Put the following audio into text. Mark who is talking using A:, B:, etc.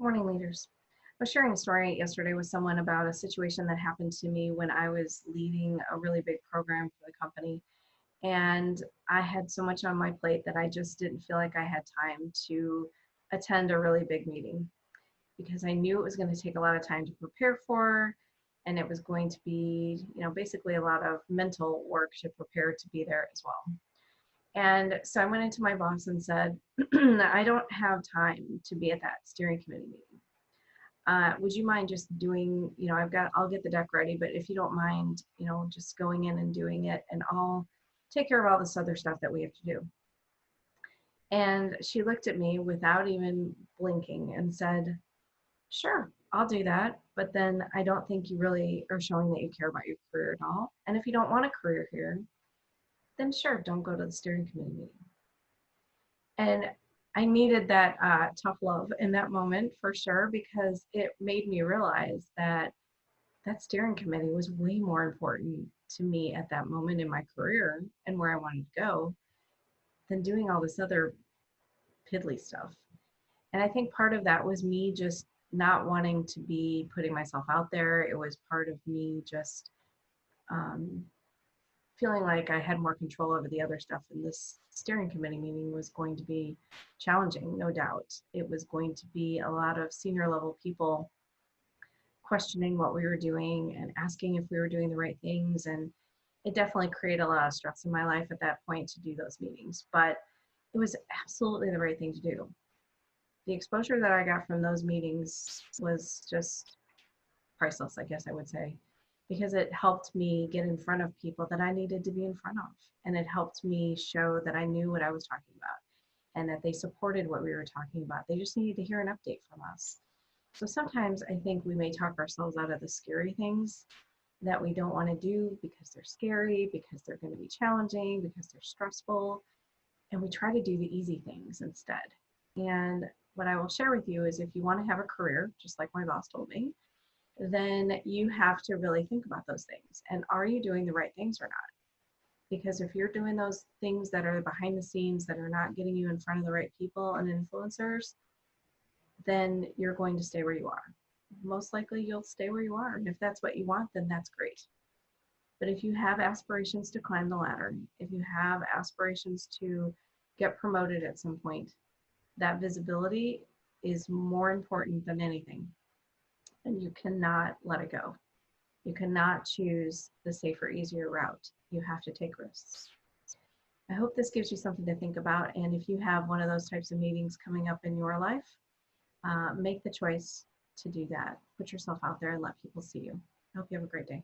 A: Morning, leaders. I was sharing a story yesterday with someone about a situation that happened to me when I was leading a really big program for the company. And I had so much on my plate that I just didn't feel like I had time to attend a really big meeting because I knew it was going to take a lot of time to prepare for, and it was going to be, basically a lot of mental work to prepare to be there as well. And so I went into my boss and said, I don't have time to be at that steering committee meeting. Would you mind just doing, I'll get the deck ready, but if you don't mind, just going in and doing it, and I'll take care of all this other stuff that we have to do. And she looked at me without even blinking and said, sure, I'll do that. But then I don't think you really are showing that you care about your career at all. And if you don't want a career here, then sure, don't go to the steering committee meeting. And I needed that tough love in that moment for sure, because it made me realize that that steering committee was way more important to me at that moment in my career and where I wanted to go than doing all this other piddly stuff. And I think part of that was me just not wanting to be putting myself out there. It was part of me just um, feeling like I had more control over the other stuff. And this steering committee meeting was going to be challenging, no doubt. It was going to be a lot of senior level people questioning what we were doing and asking if we were doing the right things. And it definitely created a lot of stress in my life at that point to do those meetings, but it was absolutely the right thing to do. The exposure that I got from those meetings was just priceless, I guess I would say, because it helped me get in front of people that I needed to be in front of. And it helped me show that I knew what I was talking about and that they supported what we were talking about. They just needed to hear an update from us. So sometimes I think we may talk ourselves out of the scary things that we don't want to do because they're scary, because they're going to be challenging, because they're stressful. And we try to do the easy things instead. And what I will share with you is if you want to have a career, just like my boss told me, then you have to really think about those things. And are you doing the right things or not? Because if you're doing those things that are behind the scenes that are not getting you in front of the right people and influencers, then you're going to stay where you are. Most likely you'll stay where you are. And if that's what you want, then that's great. But if you have aspirations to climb the ladder, if you have aspirations to get promoted at some point, that visibility is more important than anything. And you cannot let it go. You cannot choose the safer, easier route. You have to take risks. I hope this gives you something to think about. And if you have one of those types of meetings coming up in your life, make the choice to do that. Put yourself out there and let people see you. I hope you have a great day.